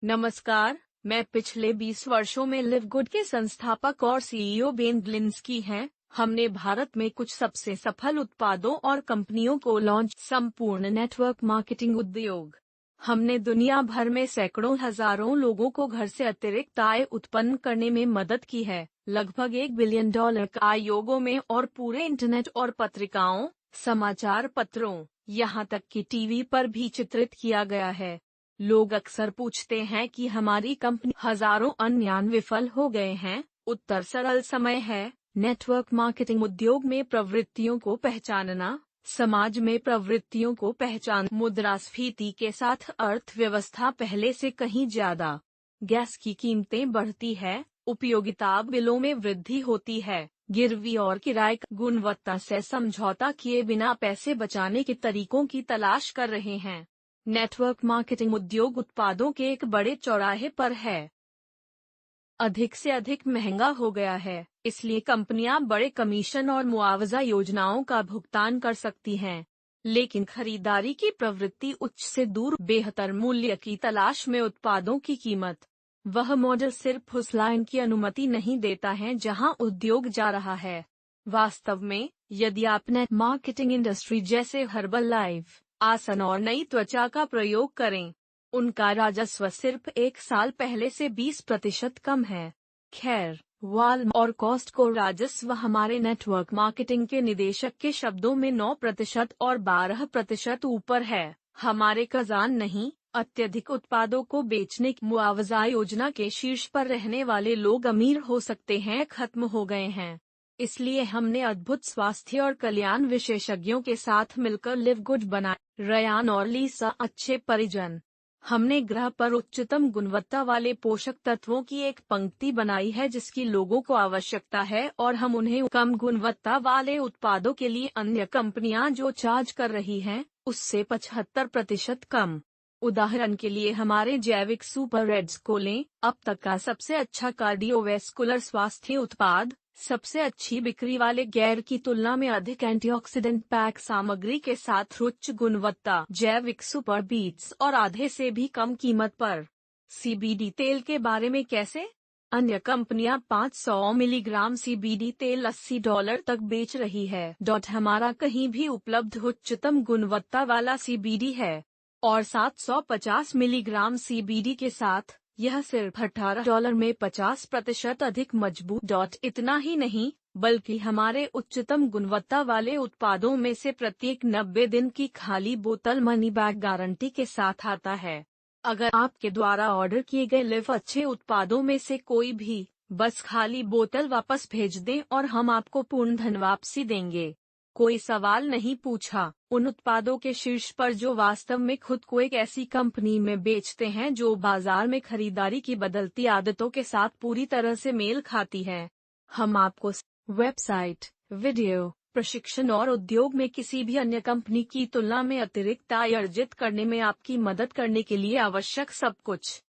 नमस्कार, मैं पिछले 20 वर्षों में लिवगुड के संस्थापक और सीईओ बेन ग्लिंस्की हैं। हमने भारत में कुछ सबसे सफल उत्पादों और कंपनियों को लॉन्च संपूर्ण नेटवर्क मार्केटिंग उद्योग। हमने दुनिया भर में सैकड़ों हजारों लोगों को घर से अतिरिक्त आय उत्पन्न करने में मदद की है, लगभग $1 बिलियन का आयोगों में और पूरे इंटरनेट और पत्रिकाओं, समाचार पत्रों, यहाँ तक कि टीवी पर भी चित्रित किया गया है। लोग अक्सर पूछते हैं कि हमारी कंपनी हजारों अन्य विफल हो गए हैं। उत्तर सरल समय है, नेटवर्क मार्केटिंग उद्योग में प्रवृत्तियों को पहचानना, समाज में प्रवृत्तियों को पहचान। मुद्रास्फीति के साथ अर्थव्यवस्था पहले से कहीं ज्यादा। गैस की कीमतें बढ़ती है, उपयोगिता बिलों में वृद्धि होती है, गिरवी और किराए की गुणवत्ता से समझौता किए बिना पैसे बचाने के तरीकों की तलाश कर रहे हैं। नेटवर्क मार्केटिंग उद्योग उत्पादों के एक बड़े चौराहे पर है। अधिक से अधिक महंगा हो गया है, इसलिए कंपनियां बड़े कमीशन और मुआवजा योजनाओं का भुगतान कर सकती हैं। लेकिन खरीदारी की प्रवृत्ति उच्च से दूर, बेहतर मूल्य की तलाश में उत्पादों की कीमत। वह मॉडल सिर्फ उस लाइन की अनुमति नहीं देता है जहां उद्योग जा रहा है। वास्तव में, यदि आप नेट मार्केटिंग इंडस्ट्री जैसे हर्बल लाइफ, आसन और नई त्वचा का प्रयोग करें, उनका राजस्व सिर्फ एक साल पहले से 20% कम है। खैर, वाल और कॉस्टको राजस्व हमारे नेटवर्क मार्केटिंग के निदेशक के शब्दों में 9% और 12% ऊपर है। हमारे खजान नहीं, अत्यधिक उत्पादों को बेचने की मुआवजा योजना के शीर्ष पर रहने वाले लोग अमीर हो सकते हैं, खत्म हो गए हैं। इसलिए हमने अद्भुत स्वास्थ्य और कल्याण विशेषज्ञों के साथ मिलकर लिवगुड बनाया। रयान और लीसा अच्छे परिजन। हमने ग्रह पर उच्चतम गुणवत्ता वाले पोषक तत्वों की एक पंक्ति बनाई है जिसकी लोगों को आवश्यकता है, और हम उन्हें कम गुणवत्ता वाले उत्पादों के लिए अन्य कंपनियां जो चार्ज कर रही हैं, उससे 75% कम। उदाहरण के लिए हमारे जैविक सुपर रेड्स को लें, अब तक का सबसे अच्छा कार्डियोवैस्कुलर स्वास्थ्य उत्पाद, सबसे अच्छी बिक्री वाले गैर की तुलना में अधिक एंटीऑक्सीडेंट पैक सामग्री के साथ उच्च गुणवत्ता जैविक सुपर बीट्स और आधे से भी कम कीमत पर। सीबीडी तेल के बारे में कैसे? अन्य कंपनियां 500 मिलीग्राम सीबीडी तेल $80 तक बेच रही है। हमारा कहीं भी उपलब्ध उच्चतम गुणवत्ता वाला सीबीडी है, और 750 मिलीग्राम सीबीडी के साथ यह सिर्फ $18 में 50% अधिक मजबूत। इतना ही नहीं, बल्कि हमारे उच्चतम गुणवत्ता वाले उत्पादों में से प्रत्येक 90 दिन की खाली बोतल मनी बैक गारंटी के साथ आता है। अगर आपके द्वारा ऑर्डर किए गए लिव अच्छे उत्पादों में से कोई भी बस खाली बोतल वापस भेज दें और हम आपको पूर्ण धन वापसी देंगे। कोई सवाल नहीं पूछा। उन उत्पादों के शीर्ष पर जो वास्तव में खुद को एक ऐसी कंपनी में बेचते हैं जो बाजार में खरीदारी की बदलती आदतों के साथ पूरी तरह से मेल खाती है। हम आपको वेबसाइट, वीडियो, प्रशिक्षण और उद्योग में किसी भी अन्य कंपनी की तुलना में अतिरिक्त आय अर्जित करने में आपकी मदद करने के लिए आवश्यक सब कुछ।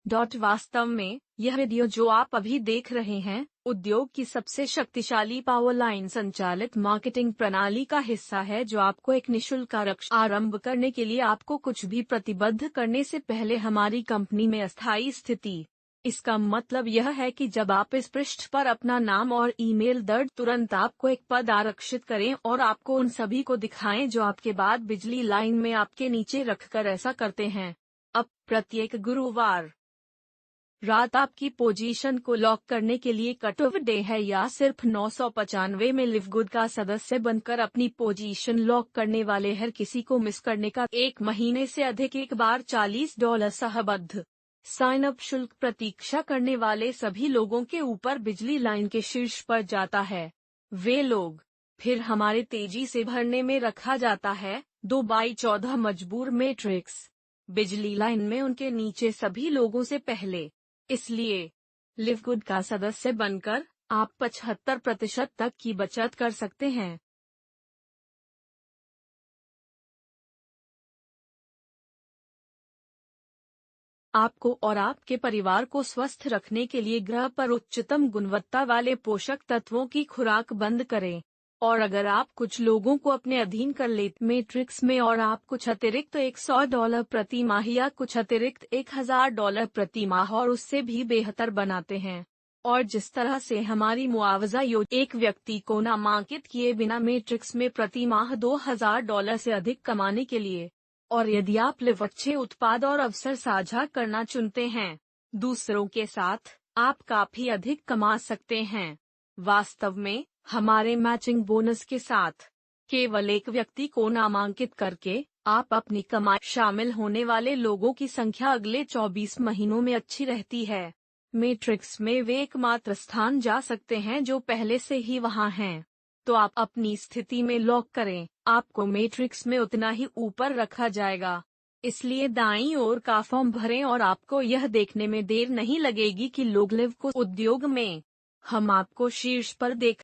वास्तव में, यह वीडियो जो आप अभी देख रहे हैं, उद्योग की सबसे शक्तिशाली पावर लाइन संचालित मार्केटिंग प्रणाली का हिस्सा है जो आपको एक निःशुल्क आरक्षण आरंभ करने के लिए आपको कुछ भी प्रतिबद्ध करने से पहले हमारी कंपनी में अस्थायी स्थिति। इसका मतलब यह है कि जब आप इस पृष्ठ पर अपना नाम और ईमेल दर्ज, तुरंत आपको एक पद आरक्षित करें और आपको उन सभी को दिखाएं जो आपके बाद बिजली लाइन में आपके नीचे रखकर ऐसा करते हैं। अब प्रत्येक गुरुवार रात आपकी पोजीशन को लॉक करने के लिए कट ऑफ डे है, या सिर्फ 995 में लिवगुड का सदस्य बनकर अपनी पोजीशन लॉक करने वाले हर किसी को मिस करने का 1 महीने से अधिक एक बार $40 सहबद्ध साइन अप शुल्क प्रतीक्षा करने वाले सभी लोगों के ऊपर बिजली लाइन के शीर्ष पर जाता है। वे लोग फिर हमारे तेजी से भरने में रखा जाता है 2x14 मजबूर मैट्रिक्स बिजली लाइन में उनके नीचे सभी लोगों से पहले। इसलिए लिवगुड का सदस्य बनकर आप 75% तक की बचत कर सकते हैं। आपको और आपके परिवार को स्वस्थ रखने के लिए ग्रह पर उच्चतम गुणवत्ता वाले पोषक तत्वों की खुराक बंद करें और अगर आप कुछ लोगों को अपने अधीन कर लेते मैट्रिक्स में और आप कुछ अतिरिक्त $100 प्रति माह या कुछ अतिरिक्त $1000 प्रति माह और उससे भी बेहतर बनाते हैं, और जिस तरह से हमारी मुआवजा योजना एक व्यक्ति को नामांकित किए बिना मैट्रिक्स में प्रति माह $2000 से अधिक कमाने के लिए, और यदि आप लिव अच्छे उत्पाद और अवसर साझा करना चुनते हैं दूसरों के साथ, आप काफी अधिक कमा सकते हैं। वास्तव में हमारे मैचिंग बोनस के साथ केवल एक व्यक्ति को नामांकित करके आप अपनी कमाई शामिल होने वाले लोगों की संख्या अगले 24 महीनों में अच्छी रहती है। मैट्रिक्स में वे एकमात्र स्थान जा सकते हैं जो पहले से ही वहां हैं। तो आप अपनी स्थिति में लॉक करें, आपको मैट्रिक्स में उतना ही ऊपर रखा जाएगा। इसलिए दाईं ओर का फॉर्म भरें और आपको यह देखने में देर नहीं लगेगी कि लोग लिव को उद्योग में हम आपको शीर्ष पर देख